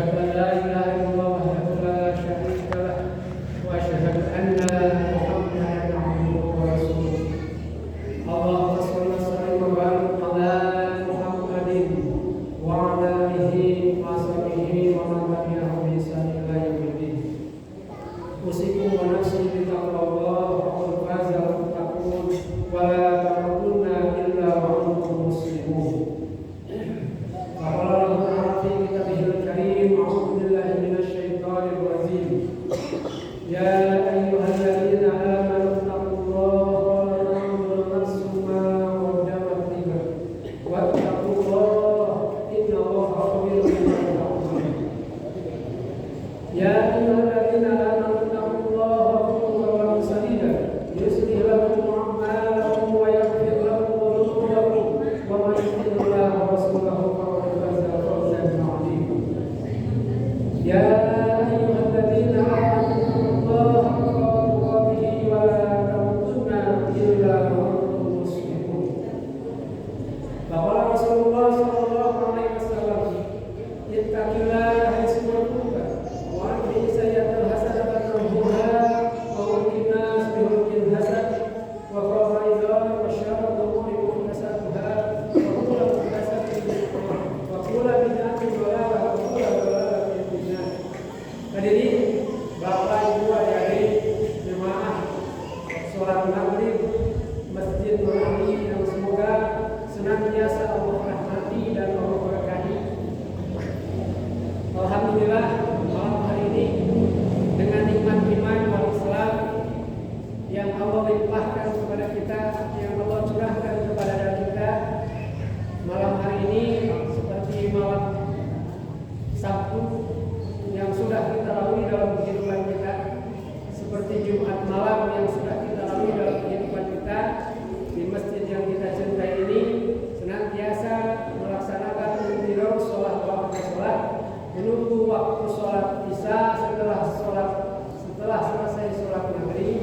أشهد أن لا إله إلا الله وحده لا شريك له وأشهد أن محمدا عبده ورسوله اللهم صل وسلم وبارك على محمد وعلى آله وصحبه ومن تبعهم بإحسان إلى يوم الدين أوصيكم ونفسي بتقوى الله فقد فاز المتقون ولا تموتن إلا وأنتم مسلمون فقال الله تعالى في كتابه الكريم أعوذ بالله من الشيطان الرجيم يا أيها الذين آمنوا اتقوا الله ولتنظر نفس ما قدمت لغد واتقوا الله إن الله خبير بما تعملون يا أيها الذين آمنوا اتقوا الله وقولوا قولا سديدا يصلح لكم أعمالكم ويغفر لكم ذنوبكم ومن يطع الله ورسوله فقد فاز فوزا عظيما يا أيها الذين آمنوا اتقوا الله حق تقاته ولا تموتن إلا وأنتم مسلمون فقال رسول الله صلى الله عليه وسلم اتق الله حيث كنت وأتبع السيئة الحسنة تمحها وخلق الناس بخلق حسن وخاف إذا وشر الأمور محدثاتها وكل محدثة بدعة وكل بدعة ضلالة وكل ضلالة في النار. Hadirin Bapak Ibu adik-adik jemaah sholat maghrib Masjid Nur Ali yang semoga senantiasa Allah rahmati dan Allah berkahi. Alhamdulillah malam hari ini dengan nikmat iman wal Islam yang Allah limpahkan kepada kita, yang Allah curahkan kepada kita, malam hari ini seperti malam Sabtu yang sudah kita lalui dalam kehidupan kita, seperti Jumat malam yang sudah kita lalui dalam kehidupan kita di masjid yang kita cintai ini, senantiasa melaksanakan intiror sholat waktu sholat, menunggu waktu sholat isya, setelah selesai sholat maghrib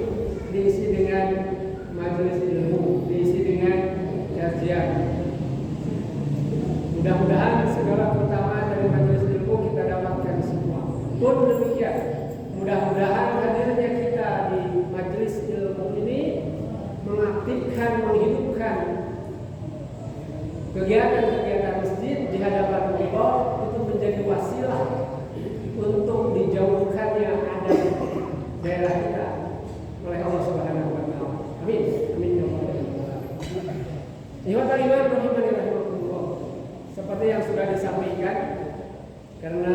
diisi dengan majelis ilmu, diisi dengan kajian. Mudah-mudahan segala keutamaan dari majelis ilmu kita dapatkan semua. Pun demikian, mudah-mudahan hadirnya kita di majelis ilmu ini mengaktifkan, menghidupkan kegiatan-kegiatan masjid di hadapan Allah, itu menjadi wasilah untuk dijauhkannya adab daerah kita oleh Allah Subhanahu wa taala. Amin. Amin ya rabbal alamin. Ikhwatul iman rahimani rahimakumullah. Seperti yang sudah disampaikan, karena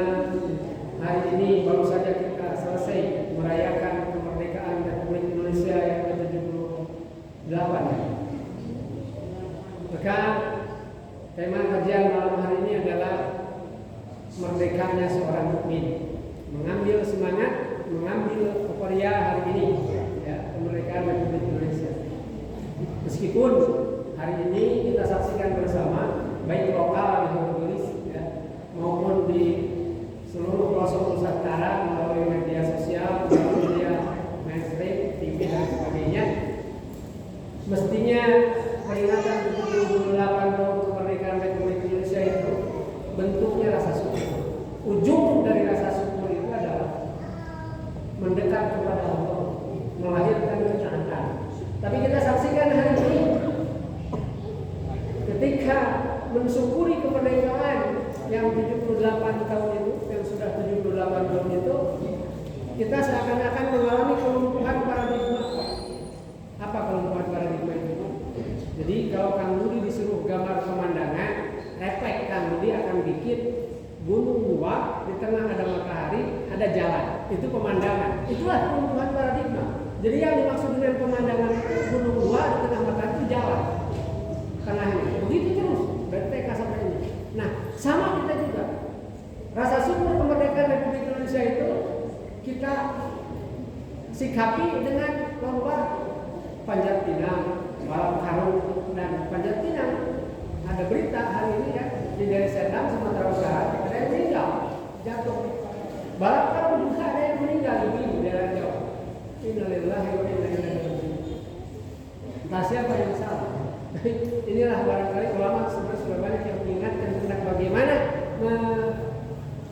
hari ini baru saja kita selesai merayakan kemerdekaan Republik Indonesia yang ke-78. Maka tema kajian malam hari ini adalah merdekanya seorang mukmin. Mengambil semangat, mengambil euforia hari ini, ya, kemerdekaan Republik Indonesia. Meskipun hari ini kita saksikan bersama, baik lokal di Bogor, ya, maupun di seluruh pelosok Nusantara melalui media sosial, melalui media mainstream, TV dan sebagainya. Mestinya peringatan 78 tahun kemerdekaan Republik Indonesia itu bentuknya rasa syukur. Ujung dari rasa syukur itu adalah mendekat kepada Allah, melahirkan ketaatan. Tapi kita saksikan hari ini, ketika mensyukuri kemerdekaan yang 78 tahun itu, yang sudah 78 tahun itu, kita seakan-akan mengalami kelumpuhan paradigma. Apa kelumpuhan paradigma itu? Jadi kalau Kang Budi disuruh gambar pemandangan, refleks Kang Budi akan bikin gunung dua, di tengah ada matahari, ada jalan. Itu pemandangan. Itulah kelumpuhan paradigma. Jadi yang dimaksud dengan pemandangan gunung dua, di tengah matahari itu jalan. Tengahnya. Begitu terus, dari TK sampai ini. Nah, sama kita juga. Rasa syukur kemerdekaan Republik Indonesia itu kita sikapi dengan lomba panjat pinang, balap karung, dan panjat pinang. Ada berita hari ini ya, di Deli Serdang, Sumatera Utara, ada yang meninggal, jatuh. Balap karung juga ada yang meninggal di daerah Jawa. Innalillahi wa inna ilaihi raji'un. Entah siapa yang salah. Inilah barangkali ulama sudah banyak yang mengingatkan tentang bagaimana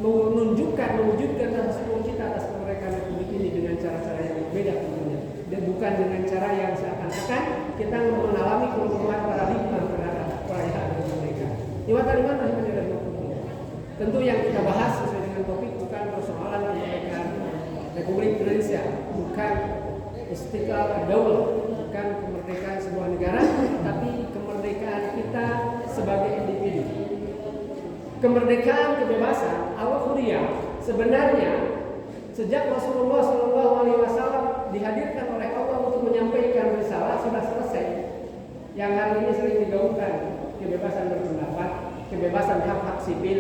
menunjukkan mewujudkan rasa kita atas kemerdekaan Republik ini dengan cara-cara yang berbeda tentunya, dan bukan dengan cara yang seakan-akan kita mengalami perubahan paradigma terhadap perayaan kemerdekaan. Tentu yang kita bahas sesuai dengan topik bukan persoalan kemerdekaan Republik Indonesia, bukan Istiqlal Ad-Daulah, bukan kemerdekaan sebuah negara, tapi kemerdekaan kita sebagai individu. Kemerdekaan kebebasan al-hurriyah sebenarnya sejak Rasulullah SAW dihadirkan oleh Allah untuk menyampaikan risalah sudah selesai. Yang hari ini sering digaungkan kebebasan berpendapat, kebebasan hak-hak sipil,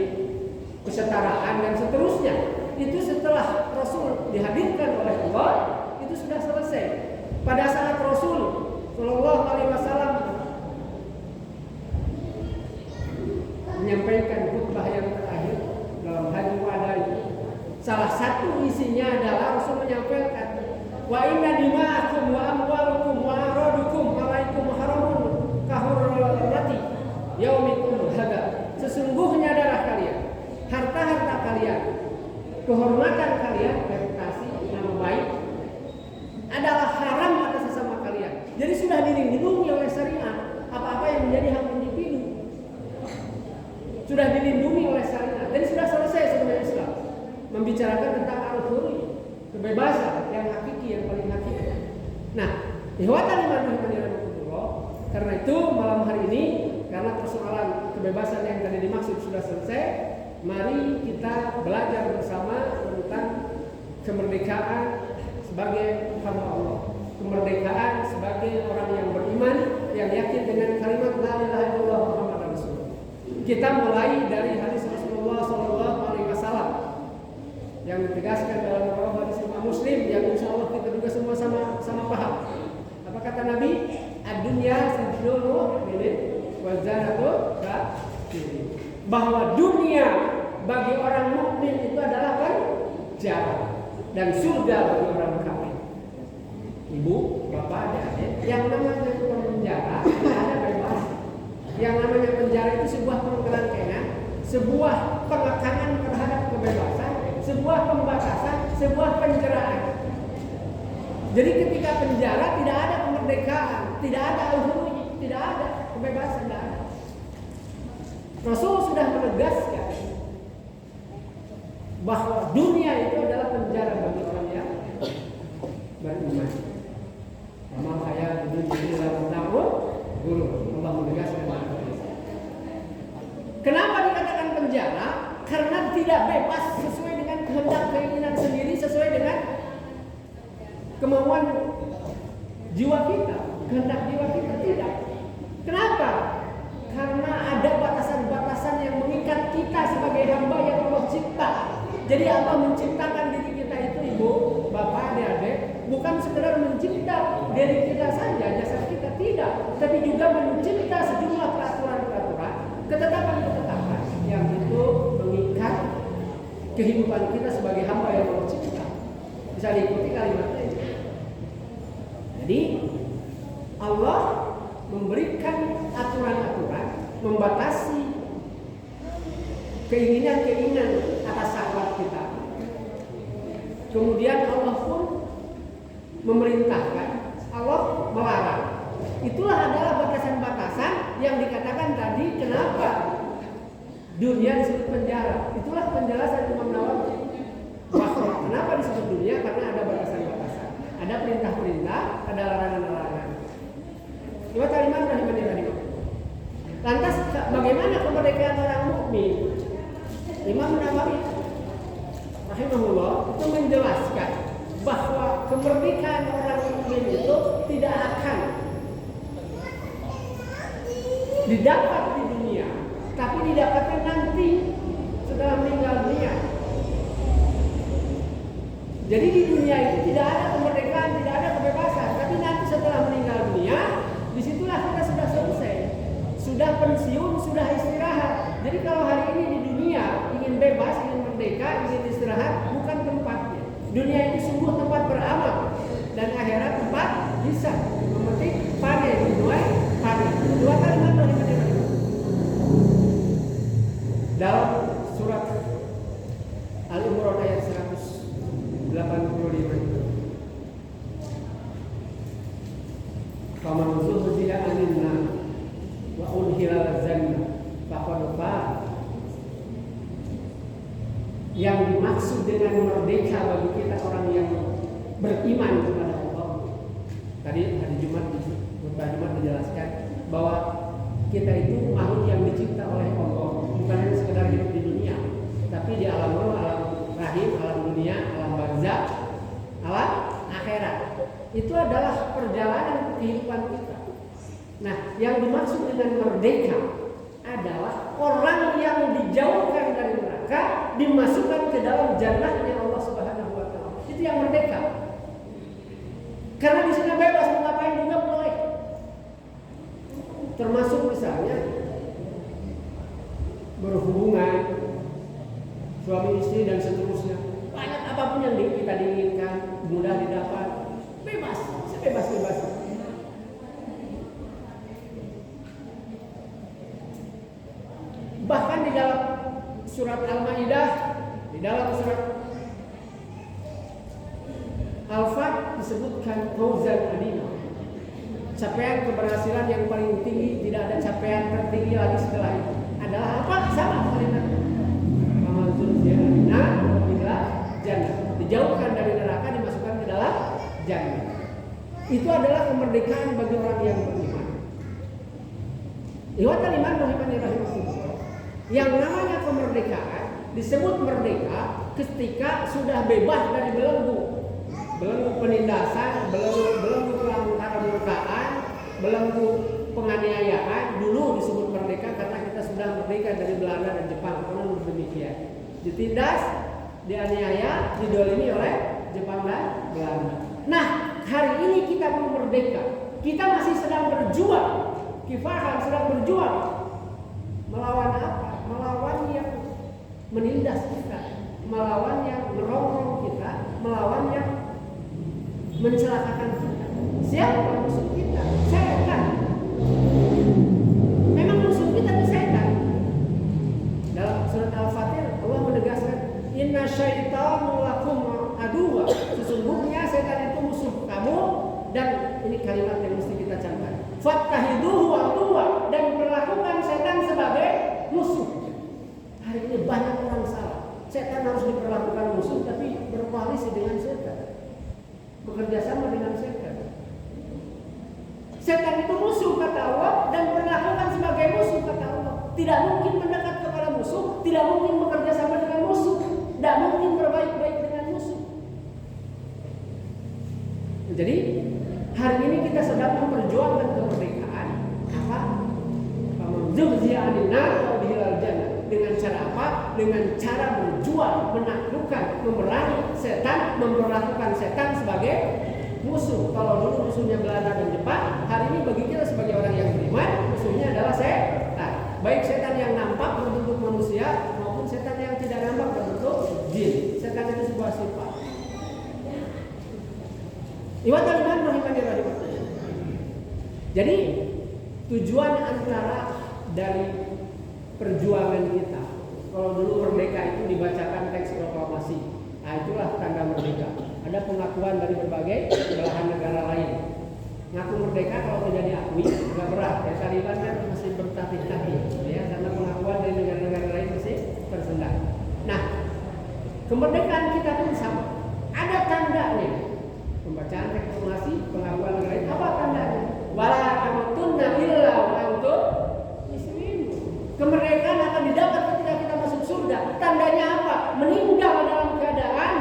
kesetaraan dan seterusnya. Itu setelah Rasul dihadirkan oleh Allah itu sudah selesai. Pada saat Rasul SAW menyampaikan khutbah yang terakhir dalam Haji Wada itu, salah satu isinya adalah Rasul menyampaikan, wa inna dima'akum wa amwalukum wa aradukum alaikum haramun kahurrati yaumikum hada. Sesungguhnya darah kalian, harta-harta kalian, kehormatan kalian, reputasi, nama baik adalah haram atas sesama kalian. Jadi sudah dilindungi oleh syariat. Apa-apa yang menjadi hak individu sudah dilindungi oleh syariat. Jadi sudah selesai sebenarnya Islam membicarakan tentang al-hurriyah, kebebasan yang hakiki, yang paling hakiki. Nah, ihwatan iman rahimahullah, karena itu malam hari ini, karena persoalan kebebasan yang tadi dimaksud sudah selesai, mari kita belajar bersama tentang kemerdekaan sebagai hamba Allah, kemerdekaan sebagai orang yang beriman, yang yakin dengan kalimat la ilaha illallah Muhammadur Rasulullah. Kita mulai dari hadis Rasulullah SAW yang ditegaskan dalam beberapa hadis Imam Muslim yang insya Allah kita juga semua sama paham. Apa kata Nabi? Ad-dunya sijnul mu'min wa jannatu kafirin. Bahwa dunia bagi orang mukmin itu adalah penjara dan surga bagi orang kafir. Ibu, bapak, adik, yang namanya penjara tidak ada bebas. Yang namanya penjara itu sebuah pengkelangkengan, sebuah pengekangan terhadap kebebasan, sebuah pembatasan, sebuah penjeraan. Jadi ketika penjara tidak ada kemerdekaan, tidak ada al-hurriyah, tidak ada kebebasan, tidak ada. Rasul sudah menegaskan bahwa dunia itu adalah penjara bagi orang yang beriman. Amal hayat dunia dalam tahun guru Allah menegaskan. Kenapa dikatakan penjara? Karena tidak bebas sesuai dengan kehendak keinginan sendiri, sesuai dengan kemauan jiwa kita, kehendak jiwa kita, tidak. Kenapa? Karena ada batasan-batasan yang mengikat kita sebagai hamba yang Allah cipta. Jadi Allah menciptakan diri kita itu, ibu, bapak, adik-adik, bukan sekedar mencipta diri kita saja, jasad kita, tidak, tapi juga mencipta sejumlah peraturan-peraturan, ketetapan-ketetapan yang itu mengikat kehidupan kita sebagai hamba yang Allah cipta. Bisa diikuti kalimatnya itu. Jadi Allah memberikan aturan-aturan, membatasi keinginan-keinginan atas syahwat kita. Kemudian Allah pun memerintahkan, Allah melarang. Itulah adalah batasan-batasan yang dikatakan tadi kenapa dunia disebut penjara. Itulah penjelasan Imam Nawawi. Bahwa kenapa disebut dunia? Karena ada batasan-batasan, ada perintah-perintah, ada larangan-larangan. Coba kalimat rahimahullah. Lantas bagaimana kemerdekaan orang mukmin? Imam Nawawi rahimahullah itu menjelaskan bahwa kemerdekaan orang mukmin itu tidak akan didapat di dunia, tapi didapatkan nanti setelah meninggal dunia. Jadi di dunia itu tidak ada kemerdekaan, tidak ada kebebasan, tapi nanti setelah meninggal dunia, disitulah kita sudah selesai, sudah pensiun, sudah istirahat. Jadi kalau hari ini di dunia ingin bebas, ingin merdeka, ingin istirahat, bukan tempatnya. Dunia itu sungguh tempat beramal, dan akhirat tempat bisa memetik panen, menuai panen. Dua kalimat rahimahullah. Dalam surat Al-Imran yang dimaksud dengan merdeka bagi kita orang yang beriman kepada Allah. Tadi hari Jumat dijelaskan bahwa kita itu makhluk yang dicipta oleh Allah, bukan hanya sekedar hidup di dunia, tapi di alam roh, alam rahim, alam dunia, alam barzakh, alam akhirat. Itu adalah perjalanan kehidupan kita. Nah, yang dimaksud dengan merdeka adalah orang yang dijauhkan dari neraka, dimasukkan ke dalam jannahnya Allah Subhanahu wa taala. Itu yang merdeka. Karena di sana bebas mau ngapain juga boleh. Termasuk misalnya berhubungan suami istri dan seterusnya. Banyak apapun yang kita diinginkan, mudah didapat, bebas, sebebas-bebas. Bahkan di dalam surat Al-Maidah, di dalam surat Al-Fat disebutkan fauzan adina, capaian keberhasilan yang paling tinggi, tidak ada capaian tertinggi lagi setelah itu. Adalah apa? Sama kalimatnya. Mamazul ziyadina bila jannah, dijauhkan dari neraka, dimasukkan ke dalam jannah. Itu adalah kemerdekaan bagi orang yang beriman. Ikhwatal iman rahimani rahimakumullah. Yang namanya kemerdekaan disebut merdeka ketika sudah bebas dari belenggu penindasan, belenggu keangkaran, belenggu penganiayaan. Dulu disebut merdeka karena kita sudah merdeka dari Belanda dan Jepang. Karena demikian, ditindas, dianiaya, didolimi oleh Jepang dan Belanda. Nah, hari ini kita mau merdeka, kita masih sedang berjuang, kifahan sedang berjuang melawan apa? Melawan yang menindas kita, melawan yang merongrong kita, melawan yang mencelakakan kita. Siapa musuh kita? Setan. Memang musuh kita itu setan. Dalam surat Al-Fatir Allah menegaskan, inna syaitanu lakum aduwwa. Sesungguhnya setan itu musuh kamu. Dan ini kalimat yang mesti kita camkan. Fattahiduhu aduwwa, dan perlakukan setan sebagai musuh. Hari ini banyak orang salah. Setan harus diperlakukan musuh, tapi berkoalisi dengan setan, bekerja sama dengan setan. Setan itu musuh kata Allah, dan perlakukan sebagai musuh kata Allah. Tidak mungkin mendekat kepada musuh, tidak mungkin bekerja sama dengan musuh, tidak mungkin berbaik-baik dengan musuh. Jadi hari ini kita sedang memperjuangkan kemerdekaan. Apa? Dengan cara apa? Dengan cara berjuang, menaklukkan, memerangi setan, memperlakukan setan sebagai musuh. Kalau dulu musuhnya Belanda dan Jepang, hari ini bagi kita sebagai orang yang beriman, musuhnya adalah setan. Baik setan yang nampak berbentuk manusia maupun setan yang tidak nampak berbentuk jin. Setan itu sebuah sifat. Ikhwatal iman rahimani rahimakumullah. Jadi tujuan antara dari perjuangan kita, kalau dulu merdeka itu dibacakan teks proklamasi, nah itulah tanda merdeka. Ada pengakuan dari berbagai belahan negara lain. Ngaku merdeka kalau tidak diakui agak berat. Ya, Taliban kan masih bertatih-tatih, ya, karena pengakuan dari negara-negara lain masih tersendat. Nah, kemerdekaan kita pun sama. Ada tandanya. Pembacaan teks proklamasi, pengakuan negara lain, apa tandanya? Wala tamutunna illa wa antum muslimun. Kemerdekaan akan didapat ketika kita masuk surga. Tandanya apa? Meninggal dalam keadaan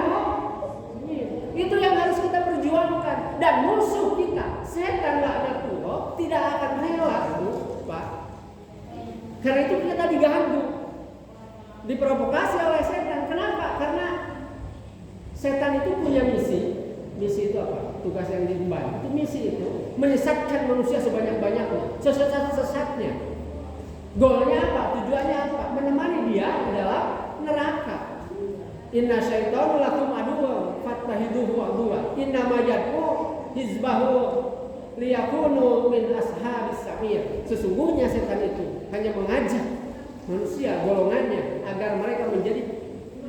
itu yang harus kita perjuangkan. Dan musuh kita, setan laknatullah, tidak akan rela itu, Pak. Karena itu kita diganggu, diprovokasi oleh setan. Kenapa? Karena setan itu punya misi. Misi itu apa? Tugas yang diemban. Itu misi itu menyesatkan manusia sebanyak-banyaknya, sesat-sesatnya. Goalnya apa? Tujuannya apa? Menemani dia dalam neraka. Inna syaitanu lakum aduwwa fattahiduhu aduwwa. Inna ma yad'u hizbahu liyakunu min ashabis sa'ir. Sesungguhnya setan itu hanya mengajak manusia golongannya agar mereka menjadi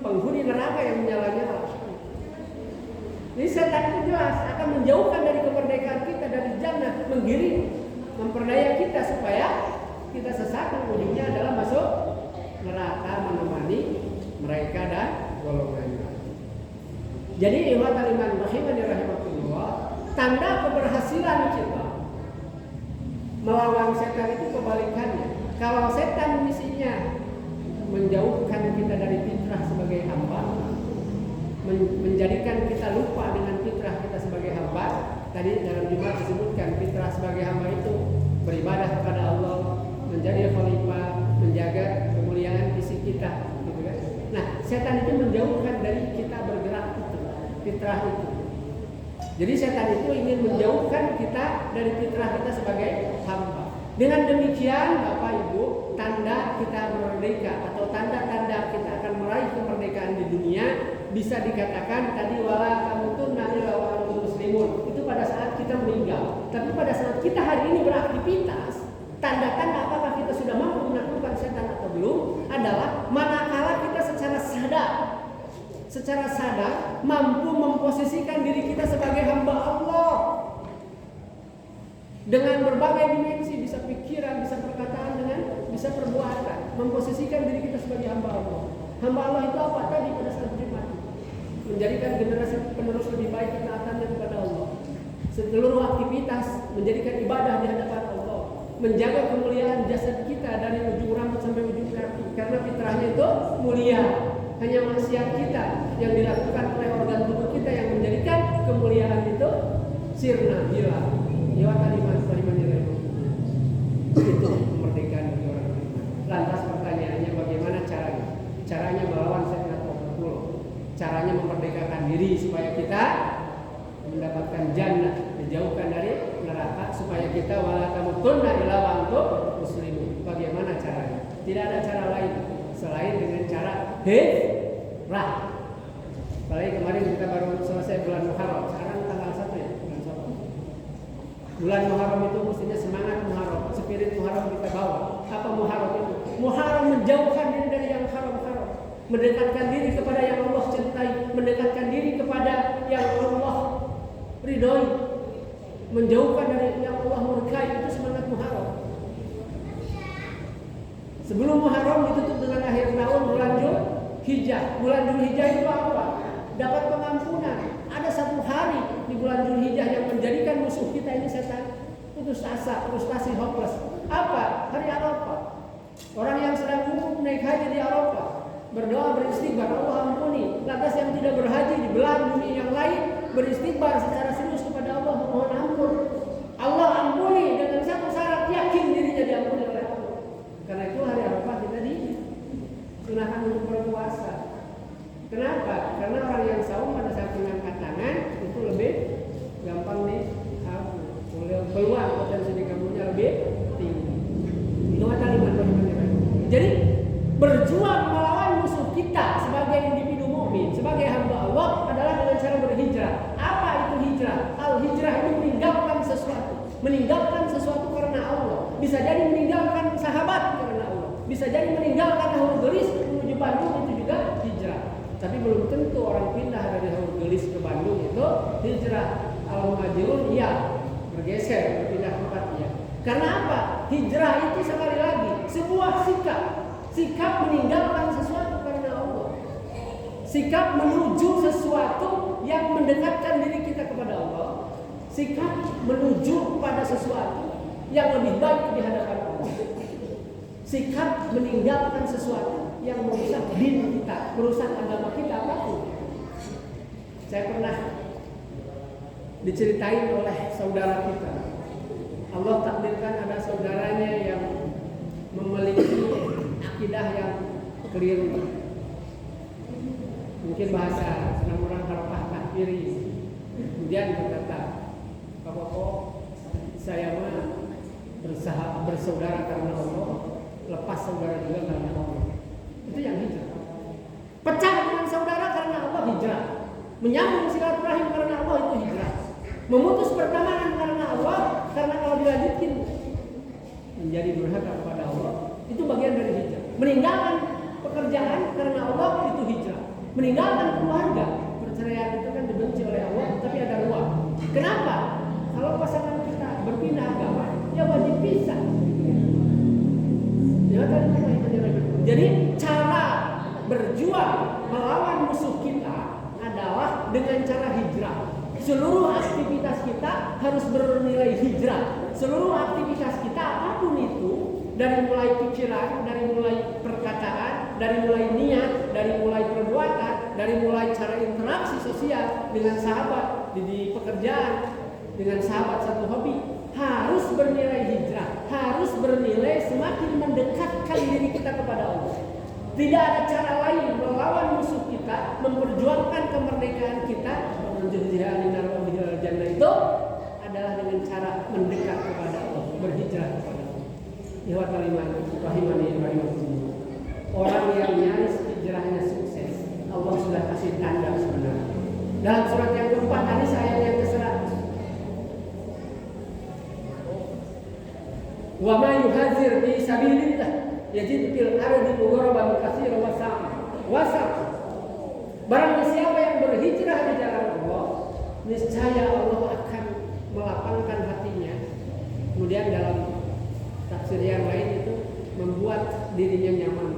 penghuni neraka yang menyala-nyala. Jadi setan itu jelas akan menjauhkan dari kemerdekaan kita dari jannah, menggiring, memperdaya kita supaya kita sesat, ujungnya adalah masuk neraka menemani mereka dan golongannya. Jadi ikhwatal iman rahimani rahimakumullah, tanda keberhasilan kita melawan setan itu kebalikannya. Kalau setan misinya menjauhkan kita dari fitrah sebagai hamba, menjadikan kita lupa dengan fitrah kita sebagai hamba. Tadi dalam Jumat disebutkan fitrah sebagai hamba itu beribadah kepada Allah, menjadi khalifah, menjaga kemuliaan fisik kita, gitu kan? Nah, setan itu menjauhkan dari kita bergerak itu, fitrah itu. Jadi setan itu ingin menjauhkan kita dari fitrah kita sebagai hamba. Dengan demikian, Bapak Ibu, tanda kita merdeka atau tanda-tanda kita akan meraih kemerdekaan di dunia bisa dikatakan tadi wala tamutunna illa wa antum muslimun. Itu pada saat kita meninggal. Tapi pada saat kita hari ini beraktivitas, tanda-tanda apakah kita sudah mampu menaklukkan setan atau belum adalah manakala kita secara sadar mampu memposisikan diri kita sebagai hamba Allah dengan berbagai dimensi, bisa pikiran, bisa perkataan, dengan bisa perbuatan, memposisikan diri kita sebagai hamba Allah. Hamba Allah itu apa? Tadi pada saat Jumat, menjadikan generasi penerus lebih baik ketaatannya kepada Allah. Seluruh aktivitas menjadikan ibadah di hadapan Allah, menjaga kemuliaan jasad kita dari ujung rambut sampai ujung kaki, karena fitrahnya itu mulia. Hanya maksiat kita yang dilakukan oleh organ tubuh kita yang menjadikan kemuliaan itu sirna, hilang. Itu kemerdekaan bagi orang beriman. Lantas pertanyaannya bagaimana caranya? Caranya melawan setan atau berpuluh. Caranya memerdekakan diri supaya kita mendapatkan jannah, dijauhkan dari neraka, supaya kita wala tamutunna illa wa antum muslimun. Bagaimana caranya? Tidak ada cara lain selain dengan cara hijrah. Apalagi kemarin kita baru selesai bulan Muharram. Sekarang tanggal 1 ya, bulan 1. Bulan Muharram itu mestinya semangat Muharram, spirit Muharram kita bawa. Apa Muharram itu? Muharram menjauhkan diri dari yang haram-haram, mendekatkan diri kepada yang Allah cintai, mendekatkan diri kepada yang Allah ridhoi, menjauhkan dari yang Allah murkai. Itu semangat Muharram. Sebelum Muharram ditutup dengan akhir tahun bulan Dzulhijjah. Bulan Dzulhijjah itu apa? Dapat pengampunan. Ada satu hari di bulan Dzulhijjah yang menjadikan musuh kita ini setan putus asa, frustasi, hopeless. Apa? Hari Arafah. Orang yang sedang wukuf naik haji di Arafah berdoa beristighfar, Allah ampuni. Lantas yang tidak berhaji di belahan bumi yang lain beristighfar secara serius kepada Allah, mohon ampun. Allah ampuni dengan satu syarat, yakin dirinya diampuni oleh Allah. Karena itu hari Arafah kita disunahkan untuk berpuasa. Kenapa? Karena orang yang saum pada saat mengangkat tangan itu lebih gampang peluang potensi dikabulnya lebih tinggi. Itu kata iman. Jadi berjuang melawan musuh kita sebagai individu mukmin, sebagai hamba Allah adalah dengan cara berhijrah. Apa itu hijrah? Al-hijrah itu meninggalkan sesuatu karena Allah. Bisa jadi meninggalkan sahabat karena Allah. Bisa jadi meninggalkan haul gelis menuju Bandung, itu juga hijrah. Tapi belum tentu orang pindah dari haul gelis ke Bandung itu hijrah. Al-muhajirun iya, bergeser, berpindah tempat iya. Karena apa? Hijrah itu sekali lagi sebuah sikap meninggalkan sesuatu karena Allah. Sikap menuju sesuatu yang mendekatkan diri kita kepada Allah. Sikap menuju pada sesuatu yang lebih baik di hadapan Allah. Sikap meninggalkan sesuatu yang merusak din kita, merusak agama kita apapun. Saya pernah diceritain oleh saudara kita. Allah takdirkan ada saudaranya yang memiliki akidah yang keliru. Mungkin bahasa orang harapah takfiri. Kemudian berkata, "Bapak, saya mah bersaudara karena Allah, lepas saudara juga karena Allah." Itu yang hijrah. Pecah dengan saudara karena Allah, hijrah. Menyambung silaturahim karena Allah, itu hijrah. Memutus pertemanan karena Allah, karena kalau dilanjutkan menjadi durhaka kepada Allah, itu bagian dari hijrah. Meninggalkan pekerjaan karena Allah, itu hijrah. Meninggalkan keluarga, perceraian itu kan dibenci oleh Allah, tapi ada ruang. Kenapa? Kalau pasangan kita berpindah agama, ya wajib pisah. Jadi cara berjuang melawan musuh kita adalah dengan cara hijrah. Seluruh aktivitas kita harus bernilai hijrah. Seluruh aktivitas kita apapun itu, dari mulai pikiran, dari mulai perkataan, dari mulai niat, dari mulai perbuatan, dari mulai cara interaksi sosial dengan sahabat di pekerjaan, dengan sahabat satu hobi, harus bernilai hijrah, harus bernilai semakin mendekatkan diri kita kepada Allah. Tidak ada cara lain melawan musuh kita, memperjuangkan kemerdekaan kita, jannah itu adalah dengan cara mendekat kepada Allah, berhijrah kepada Allah. Ikhwat kaliman rahimani rahimakumullah. Orang yang nyaris hijrahnya sukses, Allah sudah kasih tanda sebenarnya. Dalam surat yang keempat tadi ayat yang ke-100. Wa ma yuhazir fi sabilillah yajid fil ardi mugharaban katsiran wasa. Barang siapa yang berhijrah di jalan Allah, niscaya Allah akan melapangkan hatinya. Kemudian dalam tafsir yang lain itu membuat dirinya nyaman.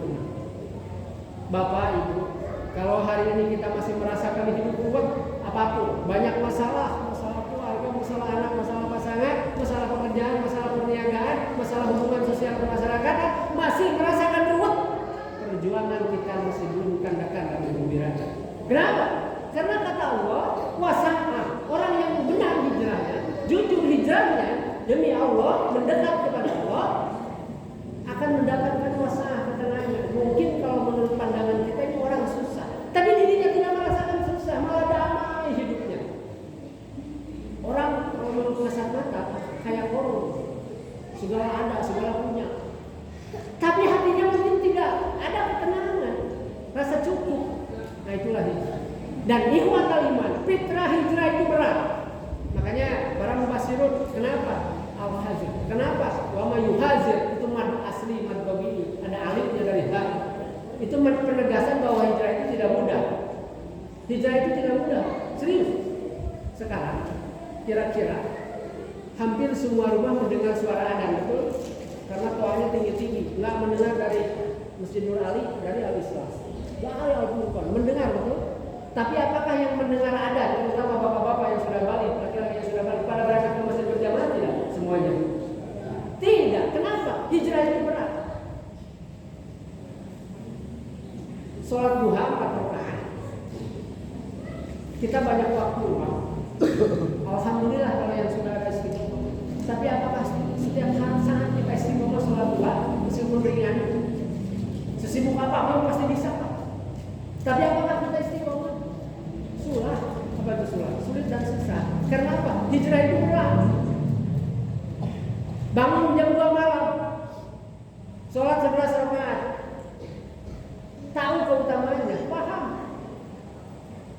Bapak Ibu, kalau hari ini kita masih merasakan hidup ruwet, apapun, banyak masalah keluarga, masalah anak, masalah pasangan, masalah pekerjaan, masalah perniagaan, masalah hubungan sosial kemasyarakatan, masih merasakan ruwet, perjuangan kita masih belum tanda-tanda menggembirakan. Kenapa? Karena kata Allah, wasa'a, orang yang benar hijrahnya, jujur hijrahnya demi Allah, mendekat kepada Allah, akan mendapatkan wasa'a, ketenangan. Mungkin kalau menurut pandangan kita ini orang susah, tapi dirinya tidak merasakan susah, malah damai hidupnya. Orang kalau menurut kasat mata kayak korup, segala ada, segala punya, tapi hatinya mungkin tidak ada ketenangan, rasa cukup. Nah itulah hijrah. Dan ikhwan kaliman, fitrah hijrah itu berat. Makanya para mufassirun, kenapa al-hazir? Kenapa? Wa ma yuhazir, itu mad asli, mad babi, ada alifnya dari ha. Itu penegasan bahwa hijrah itu tidak mudah. Hijrah itu tidak mudah, serius. Sekarang kira-kira hampir semua rumah mendengar suara adzan, betul? Karena toanya tinggi-tinggi, nggak mendengar dari Masjid Nur Ali, dari Al-Islam, dari Al-Furqan, mendengar, betul? Tapi apakah yang mendengar adzan, terutama bapak-bapak yang sudah balik, laki-laki yang sudah balik, pada berangkat ke masjid berjamaah tidak? Semuanya tidak. Kenapa? Hijrah itu berat. Sholat duha 4 rakaat, kita banyak waktu, Pak. Alhamdulillah kalau yang sudah ada istiqomah. Tapi apakah setiap saat kita istiqomah sholat duha meskipun ringan? Sesibuk apapun pasti bisa, Pak. Tapi apakah kita istiqomah? Sulit. Apa itu sulit? Sulit dan susah. Karena apa? Hijrah itu berat. Bangun jam 2 malam, sholat 11 rakaat, tahu keutamaannya, paham.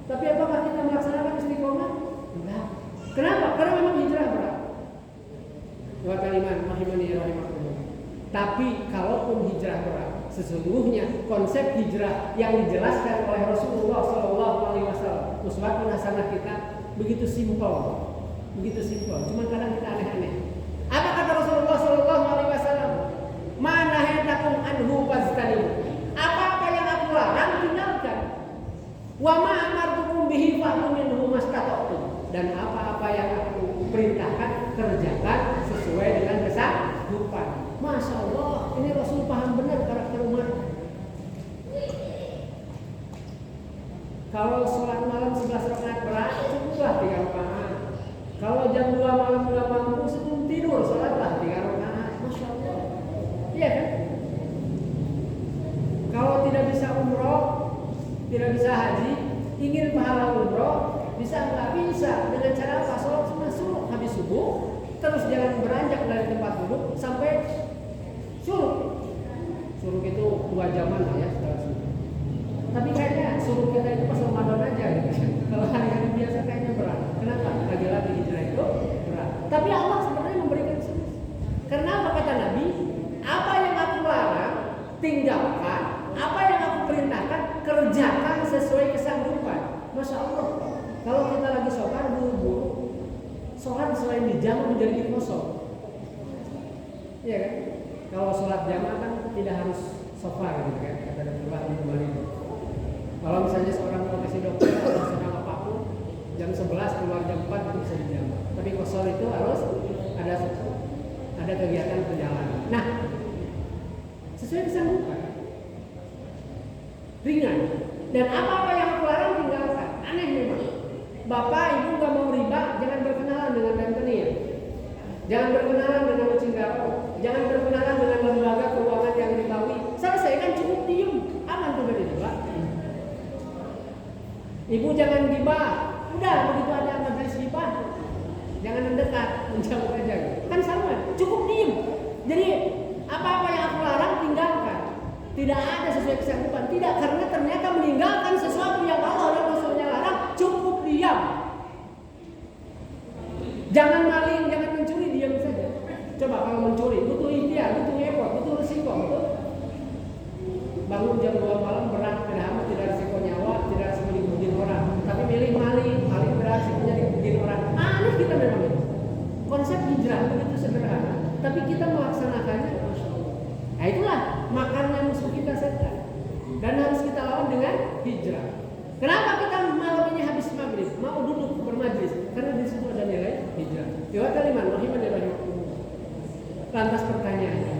Tapi apakah kita melaksanakan istiqomah? Enggak. Kenapa? Karena memang hijrah berat. Wa kaliman rahimani rahimakumullah. Tapi kalaupun hijrah berat, sesungguhnya konsep hijrah yang dijelaskan oleh Rasulullah SAW, uswatun hasanah kita, begitu simpel, Cuma kadang kita aneh-aneh. Apa kata Rasulullah SAW? Mana hentakum anhu fastanibu. Apa yang aku larang tinggalkan. Wa ma amartukum bihi fa'tu minhu mastata'tum. Dan apa-apa yang aku perintahkan kerjakan sesuai dengan kesanggupan. Masya Allah, ini Rasul paham benar karakter umat. Kalau sholat malam 11 rakaat berat, cukuplah 3 rakaat. Kalau jam 2 malam nggak mampu, sebelum tidur sholatlah 3 rakaat. Masya Allah. Iya kan? Kalau tidak bisa umroh, tidak bisa haji, ingin pahala umroh, bisa nggak? Bisa. Dengan cara apa? Sholat sunnah suruh habis subuh, terus jangan beranjak dari tempat duduk sampai suruh. Suruh itu 2 jaman lah ya setelah subuh. Tapi kayaknya suruh kita itu pas Ramadan aja gitu. Kalau hari-hari biasa kayaknya berat. Kenapa? Lagi-lagi hijrah itu berat. Tapi Allah sebenarnya memberikan solusi. Karena apa kata Nabi? Apa yang aku larang, tinggalkan. Apa yang aku perintahkan, kerjakan sesuai kesanggupan. Masya Allah. Kalau kita lagi sholat buru-buru, sholat selain dijamak menjadi kosong. Iya kan? Kalau sholat jamaah kan tidak harus sofar gitu kan, kata Rasulullah kemarin. Kalau misalnya seorang profesi dokter atau seorang apapun, jam 11 keluar jam 4 itu bisa dijaga. Tapi kosor itu harus ada kegiatan perjalanan. Nah, sesuai kesanggupan, ringan. Dan apa-apa yang aku larang tinggalkan. Aneh memang. Bapak ibu nggak mau riba, jangan berkenalan dengan rentenir, jangan berkenalan dengan mucikaro, jangan berkenalan dengan lembaga keuangan yang ribawi. Selesaikan, cukup diem, aman tuh dari riba. Ibu jangan gibah, udah begitu ada majelis gibah, jangan mendekat, menjauh aja. Kan sama, cukup diem. Jadi apa-apa yang aku larang tinggalkan. Tidak ada sesuai kesanggupan, tidak, karena ternyata meninggalkan sesuatu yang Allah dan Rasulnya larang, cukup diam. Jangan maling, jangan mencuri, diam saja. Coba kalau mencuri, butuh ikhtiar, butuh effort, butuh risiko, betul? Bangun jam 2 malam berat, tidak risiko nyawa, tidak risiko dibunuh orang. Tapi milih maling berat, risikonya dibunuh orang. Aneh kita memang itu. Konsep hijrah begitu sederhana, tapi kita melaksanakannya, Masya Allah. Nah itulah makannya musuh kita setan. Dan harus kita lawan dengan hijrah. Kenapa kita malam ini habis maghrib mau duduk bermajlis? Karena di situ ada nilai hijrah. Lantas pertanyaannya,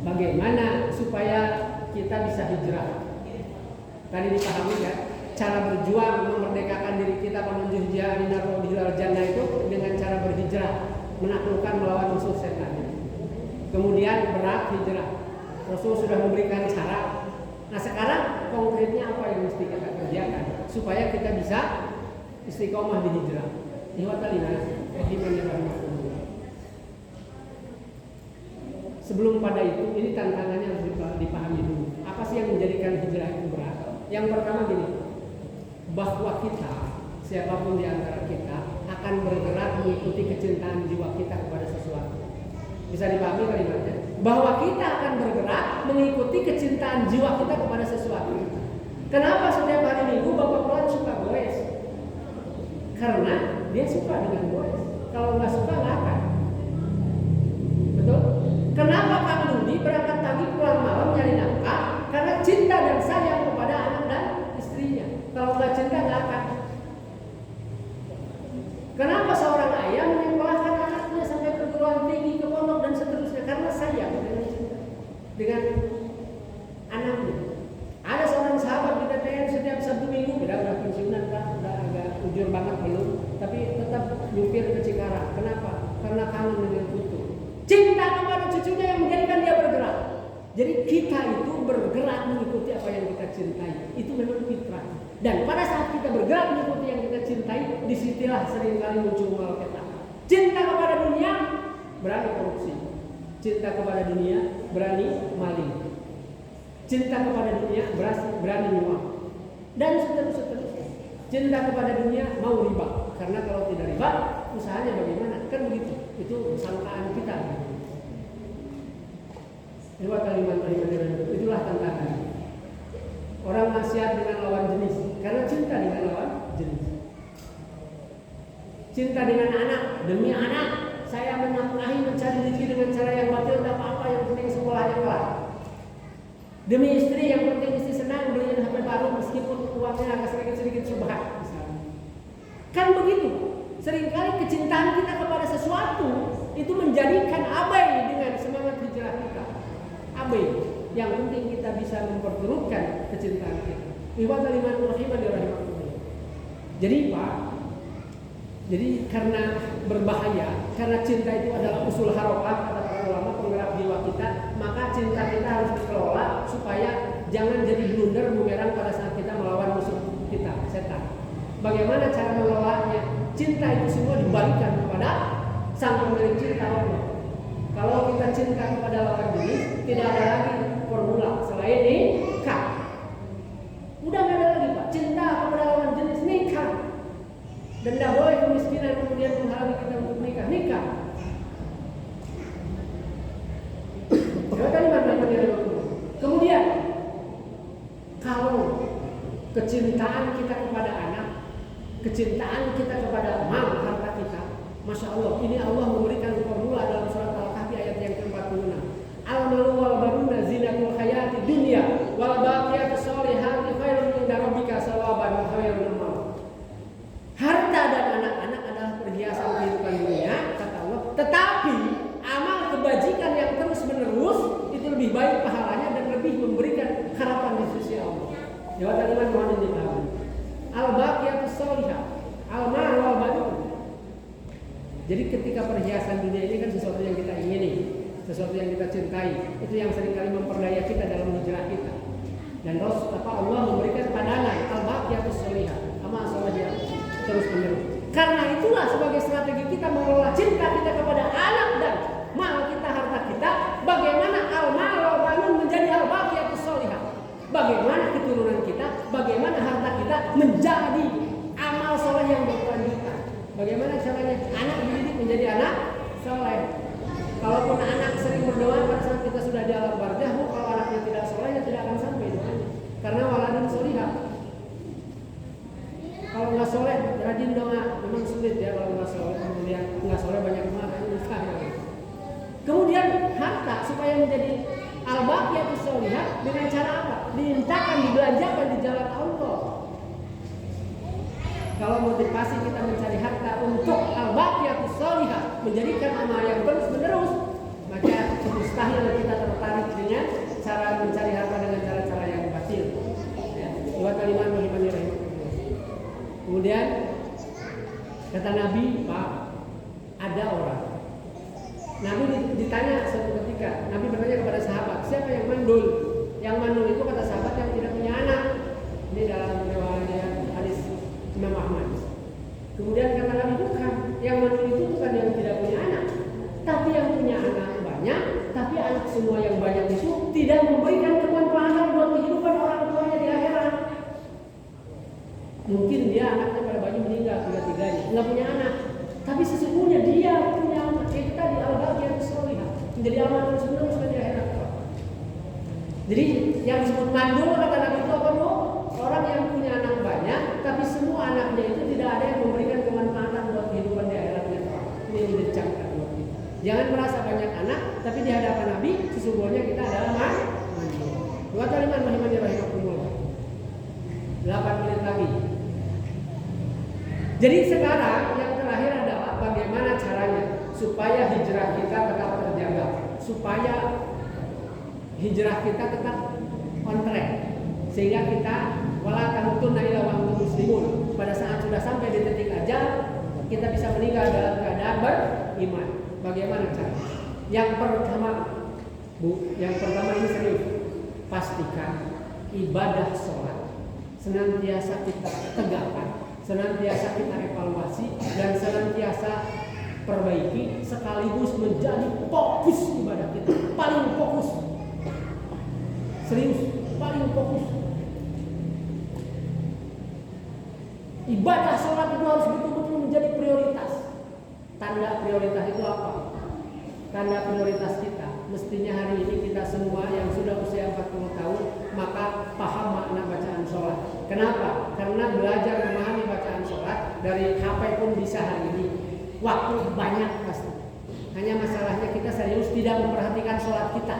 bagaimana supaya kita bisa hijrah? Tadi dipahami kan? Cara berjuang memerdekakan diri kita menuju jannah itu dengan cara berhijrah, menaklukkan melawan musuh setan. Kemudian berat hijrah. Rasul sudah memberikan cara. Nah sekarang konkretnya apa yang mesti kita kerjakan supaya kita bisa istiqomah di hijrah? Sebelum pada itu, ini tantangannya harus dipahami dulu. Apa sih yang menjadikan hijrah itu berat? Yang pertama gini, bahwa kita, siapapun di antara kita akan bergerak mengikuti kecintaan jiwa kita kepada sesuatu. Bisa dipahami kalimatnya? Bahwa kita akan bergerak mengikuti kecintaan jiwa kita kepada sesuatu. Kenapa setiap hari Minggu Bapak Pelan suka goes? Karena dia suka dengan goes. Kalau nggak suka nggak akan. Betul? Kenapa Kang Dudi berangkat pagi pulang malam nyari nafkah? Karena cinta dan sayang kepada anak dan istrinya. Kalau nggak cinta nggak akan. Kenapa seorang ayah menyekolahkan anaknya sampai perguruan tinggi, ke pondok dan seterusnya? Karena sayang dengan cinta dengan anaknya. Ada seorang sahabat di TTN setiap Sabtu Minggu, udah pensiunan Pak, udah agak ujur banget belum, tapi tetap nyupir ke Cikarang. Kenapa? Karena kangen dengan putu. Cinta kepada cucunya yang menjadikan dia bergerak. Jadi kita itu bergerak mengikuti apa yang kita cintai. Itu memang fitrah. Dan pada saat kita bergerak mengikuti yang kita cintai, disitulah seringkali muncul malapetaka. Cinta kepada dunia, berani korupsi. Cinta kepada dunia, berani maling. Cinta kepada dunia, berani nyuap. Dan seterusnya. Cinta kepada dunia, mau riba. Karena kalau tidak riba, usahanya bagaimana? Kan begitu. Itu sangkaan kita. Itulah tantangan. Orang maksiat dengan lawan jenis, karena cinta dengan lawan jenis. Cinta dengan anak, demi anak saya menafkahi mencari rezeki dengan cara yang batil, tidak apa-apa, yang penting sekolahnya kelar. Demi istri, yang penting istri senang, beliin HP baru meskipun uangnya agak sedikit-sedikit subhat. Kan begitu. Seringkali kecintaan kita kepada sesuatu itu menjadikan abai dengan semangat hijrah kita. Abai. Yang penting kita bisa memperturutkan kecintaan kita. Jadi Pak, karena berbahaya, karena cinta itu adalah usul harokat kata para ulama, penggerak jiwa kita, maka cinta kita harus dikelola supaya jangan jadi blunder bumerang pada saat kita melawan musuh kita, setan. Bagaimana cara mengelolanya? Cinta itu semua dibalikan kepada sang pemilik cinta Allah. Kalau kita cinta kepada lawan jenis, tidak ada lagi formula selain nikah. Udah nggak ada lagi Pak, cinta kepada lawan jenis, nikah. Dan tidak boleh kemiskinan kemudian menghalangi kita untuk nikah. Kemudian kalau kecintaan kita kepada anak, kecintaan kita kepada mal, harta kita, Masya Allah, ini Allah memberikan formula dalam surat Al-Kahfi ayat yang ke-46. Al-malu wal banuna zinatul hayati dunya wal baqiyatus sholihati khairun sholihah. Al-mal wal banun. Jadi ketika perhiasan dunia ini kan sesuatu yang kita ingini, sesuatu yang kita cintai, itu yang seringkali memperdaya kita dalam hijrah kita. Dan Allah memberikan pandangan al-baqiyatus sholihah, amal saleh yang terus menerus. Karena itulah sebagai strategi kita mengelola cinta kita kepada anak dan mal kita, harta kita, bagaimana al-mal wal banun menjadi al-baqiyatus sholihah. Bagaimana keturunan kita, bagaimana harta kita menjadi amal soleh yang berkelanjutan. Bagaimana caranya anak dididik menjadi anak soleh. Kalaupun anak sering berdoa pada saat kita sudah di alam barzah, kalau anaknya tidak soleh, ya tidak akan sampai doanya. Karena waladun sholihah. Kalau nggak soleh, rajin doa. Memang sulit ya kalau nggak soleh. Kemudian nggak soleh banyak banget. Kemudian harta supaya menjadi al-baqiyatus sholihah dengan cara apa? Diintakkan, dibelanjakan di jalan Allah. Kalau motivasi kita mencari harta untuk al-baqiyatus sholihah, menjadikan amal yang terus menerus, maka mustahil kita tertarik dengan cara mencari harta dengan cara-cara yang batil. Dua kalimat rahimani rahimahullah. Kemudian kata Nabi, Pak, ada orang. Nabi ditanya suatu ketika, Nabi bertanya kepada sahabat, siapa yang mandul? Yang mandul itu kata sahabat yang tidak punya anak. Ini dalam riwayat hadis Imam Ahmad. Kemudian kata Nabi, bukan, yang mandul itu bukan yang tidak punya anak, tapi yang punya anak banyak, tapi anak semua yang banyak itu tidak memberikan kemanfaatan buat kehidupan orang tuanya di akhirat. Mungkin dia anaknya pada bayi meninggal tiga-tiganya, nggak punya anak, tapi sesungguhnya dia punya anak. Kita di al-baqiyatus sholihah menjadi amal terus menerus di akhirat. Jadi yang disebut mandul kata Nabi itu apa, Bu? Orang yang punya anak banyak, tapi semua anaknya itu tidak ada yang memberikan kemanfaatan buat kehidupan di akhiratnya. Ini yang dicamkan buat kita. Jangan merasa banyak anak, tapi di hadapan Nabi sesungguhnya kita adalah mandul. Dua kalimat rahimani rahimahullah. 8 menit lagi. Jadi sekarang yang terakhir adalah bagaimana caranya supaya hijrah kita tetap terjaga, supaya hijrah kita tetap on track, sehingga kita wala tamutunna illa wa antum muslimun. Pada saat sudah sampai di titik ajal, kita bisa meninggal dalam keadaan beriman. Bagaimana caranya? Yang pertama, Bu, yang pertama ini serius. Pastikan ibadah sholat senantiasa kita tegakkan, senantiasa kita evaluasi, dan senantiasa perbaiki, sekaligus menjadi fokus ibadah kita. Paling fokus. Serius, paling fokus. Ibadah sholat itu harus betul-betul menjadi prioritas. Tanda prioritas itu apa? Tanda prioritas kita. Mestinya hari ini kita semua yang sudah usia 40 tahun maka paham makna bacaan sholat. Kenapa? Karena belajar memahami bacaan sholat dari HP pun bisa hari ini. Waktu banyak pasti. Hanya masalahnya kita serius tidak memperhatikan sholat kita.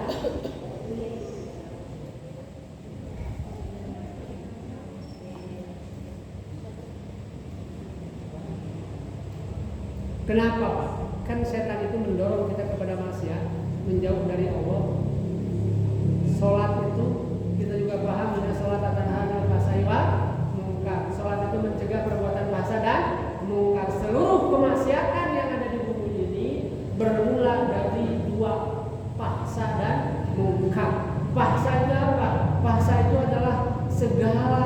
Kenapa, Pak? Kan setan itu mendorong kita kepada maksiat, menjauh dari Allah. Sholat itu kita juga paham, bila sholat tanha 'anil fahsya'i wal munkar. Sholat itu mencegah perbuatan fahsya dan munkar. Seluruh kemaksiatan yang ada di bumi ini bermula dari dua, fahsya dan munkar. Fahsya itu apa? Fahsya itu adalah segala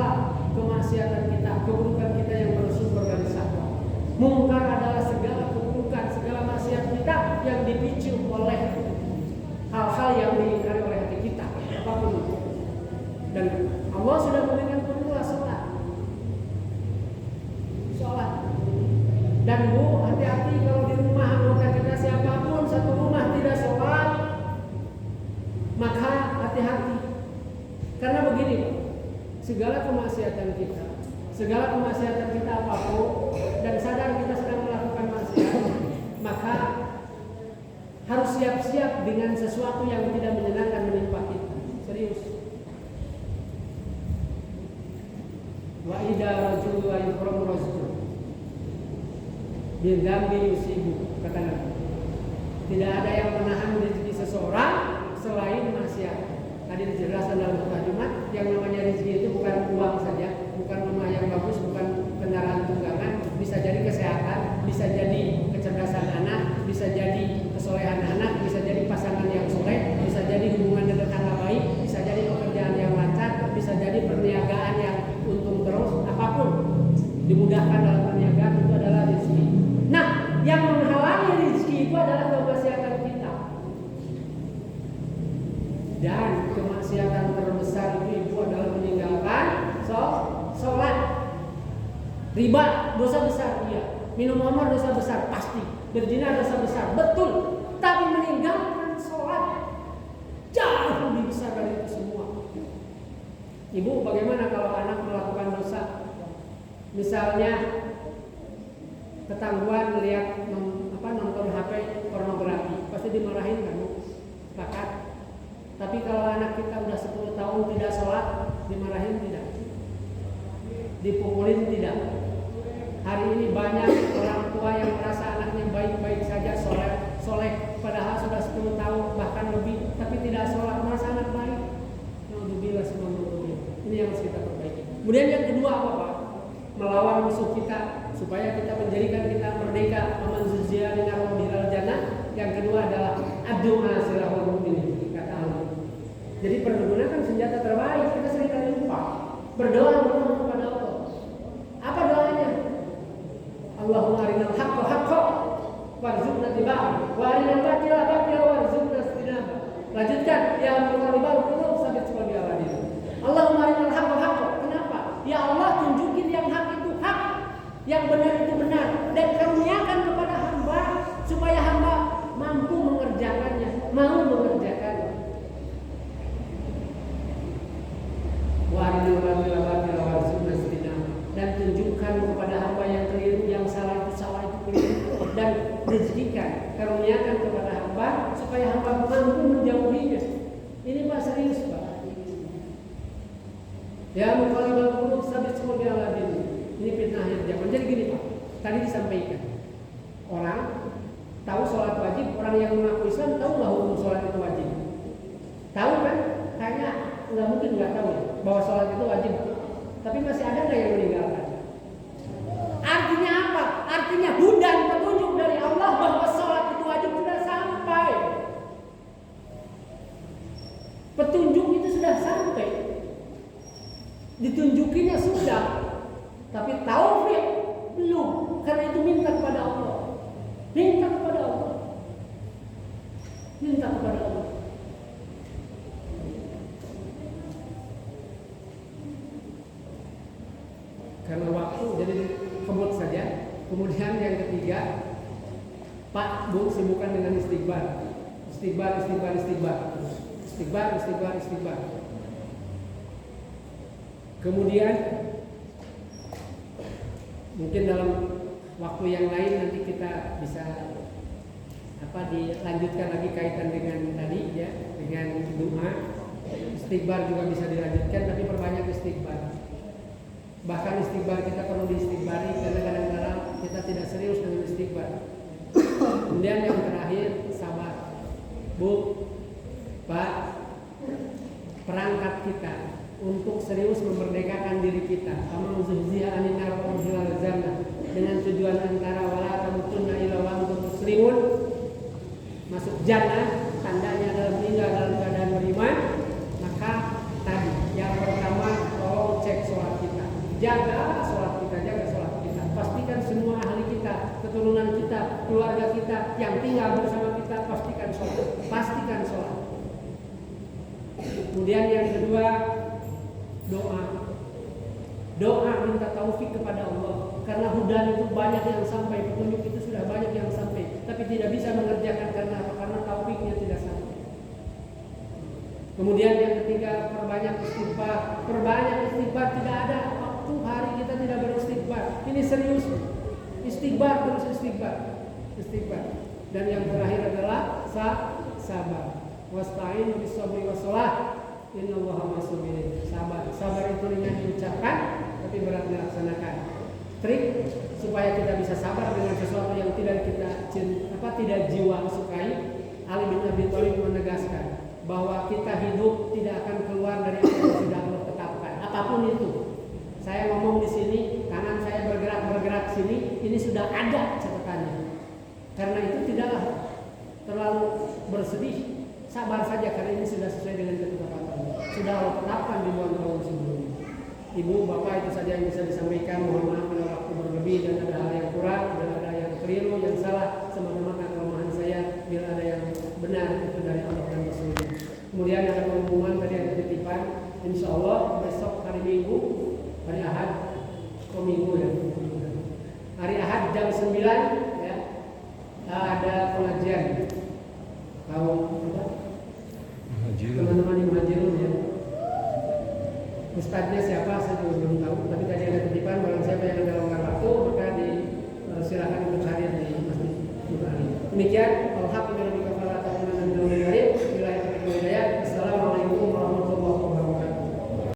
kemaksiatan kita, keburukan kita yang bersumber dari syahwat. Munkar adalah segala keburukan, segala maksiat kita yang dipicu oleh hal-hal yang diingkari oleh hati kita, apapun itu. Dan Allah sudah memberikan formula sholat. Dan Bu, hati-hati kalau di rumah anggota kita siapapun satu rumah tidak sholat, maka hati-hati. Karena begini, segala kemaksiatan kita apapun, dan sadar kita sedang melakukan maksiat, maka harus siap-siap dengan sesuatu yang tidak menyenangkan menimpa kita. Serius. Wa idza rajulu wa yukramu rajulu bi dzambi yusibu, kata Nabi. Tidak ada yang menahan rezeki seseorang selain maksiat. Tadi dijelaskan dalam khutbah Jumat, yang namanya rezeki itu bukan uang saja, bukan rumah yang bagus, bukan kendaraan tunggal. dimudahkan dalam perniagaan itu adalah rezeki. Nah, yang menghalangi rezeki itu adalah kemaksiatan kita. Dan kemaksiatan terbesar itu adalah meninggalkan sholat. Riba dosa besar, iya. Minum khamar dosa besar pasti. Berzina dosa besar, betul. Tapi meninggalkan sholat jauh lebih besar dari itu semua. Ibu, bagaimana kalau anak melakukan dosa? Misalnya ketahuan lihat nonton HP pornografi, pasti dimarahin kan? Sepakat. Tapi kalau anak kita udah 10 tahun tidak sholat, dimarahin tidak? Dipukulin tidak? Hari ini banyak orang tua yang merasa anaknya baik-baik saja, soleh, padahal sudah 10 tahun bahkan lebih, tapi tidak sholat, merasa anak baik. Alhamdulillah, semua ini yang harus kita perbaiki. Kemudian yang kedua apa Pak? Melawan musuh kita supaya kita menjadikan kita merdeka. Aman zuzia minar wabilal jannah. Yang kedua adalah ad-du'a silahul mu'minin, kata Allah. Jadi pergunakan senjata terbaik. Kita seringkali lupa berdoa kepada Allah. Apa doanya? Allahumma arinal haqqa haqqa warzuqna tiba'ah wa arinal batila batila warzuqna istinaba. Lanjutkan, ya muqallibal qulub sabit qalbi ala dinik. Allahumma arinal haqqa haqqa. Kenapa? Ya Allah, tunjukin yang hak itu hak, yang benar itu benar, dan karuniakan kepada hamba supaya hamba mampu mengerjakannya, mau mengerjakannya. Wa arinal batila batila warzuqna istinaba. Dan tunjukkan kepada hamba yang keliru, yang salah itu keliru, dan rezekikan, karuniakan kepada hamba supaya hamba mampu menjauhinya. Ini Pak, serius Pak. Ya muqallibal qulub sabit qalbi ala dinik. Ini fitnah akhir zaman. Jadi gini Pak, tadi disampaikan orang tahu sholat wajib, orang yang mengaku Islam tahu nggak hukum sholat itu wajib? Tahu kan? Kayaknya nggak mungkin nggak tahu ya bahwa sholat itu wajib. Tapi masih ada nggak yang meninggalkan? Artinya apa? Artinya hudan, petunjuk dari Allah bahwa sholat itu wajib sudah sampai. Petunjuk itu sudah sampai. Ditunjukinya sudah. Tapi taufik belum. Karena itu minta kepada Allah. Minta kepada Allah. Minta kepada Allah. Karena waktu jadi kebut saja. Kemudian yang ketiga, Pak, Bu, sibukkan dengan istighfar. Istighfar. Kemudian mungkin dalam waktu yang lain nanti kita bisa dilanjutkan lagi kaitan dengan tadi ya, dengan doa. Istighfar juga bisa dilanjutkan, tapi perbanyak istighfar. Bahkan istighfar kita perlu diistighfari karena kadang-kadang kita tidak serius dengan istighfar. Kemudian yang terakhir, sabar. Bu, Pak, perangkat kita untuk serius memerdekakan diri kita, amal zuhziya aninar wa hilal jannah, dengan tujuan antara wala tamutunna illa wa antum muslimun, masuk jannah, tandanya adalah meninggal dalam keadaan beriman. Maka tadi yang pertama, tolong cek sholat kita, jaga sholat kita, pastikan semua ahli kita, keturunan kita, keluarga kita yang tinggal bersama kita, pastikan sholat. Kemudian yang kedua, doa minta taufik kepada Allah, karena hudan itu banyak yang sampai, petunjuk itu sudah banyak yang sampai, tapi tidak bisa mengerjakan karena apa? Karena taufiknya tidak sampai. Kemudian yang ketiga, perbanyak istighfar. Tidak ada waktu hari kita tidak beristighfar. Ini serius, istighfar. Dan yang terakhir adalah sabar. Wasta'in bis-sabri was-shalah. Innallaha ma'as-sabirin. Sabar itu ringan diucapkan tapi berat dilaksanakan. Trik supaya kita bisa sabar dengan sesuatu yang tidak jiwa sukai. Ali bin Abi Thalib menegaskan bahwa kita hidup tidak akan keluar dari apa yang sudah Allah tetapkan. Apapun itu. Saya ngomong di sini, kanan saya bergerak sini, ini sudah ada catatannya. Karena itu tidaklah terlalu bersedih. Sabar saja karena ini sudah sesuai dengan ketetapan. Sudah Allah tetapkan di bulan tahun sebelumnya. Ibu, Bapak, itu saja yang bisa disampaikan. Mohon maaf Kemudian ada pengumuman tadi ada titipan. Insya Allah besok hari Minggu, hari Ahad, Minggu ya. Hari Ahad jam 9 ya, ada pengajian. Tahu apa? Teman-teman yang Muhajirun ya. Ustadznya siapa saya juga belum tahu. Tapi tadi ada titipan barang siapa yang ada longgar waktu maka silakan untuk hadir di masjid. Demikian.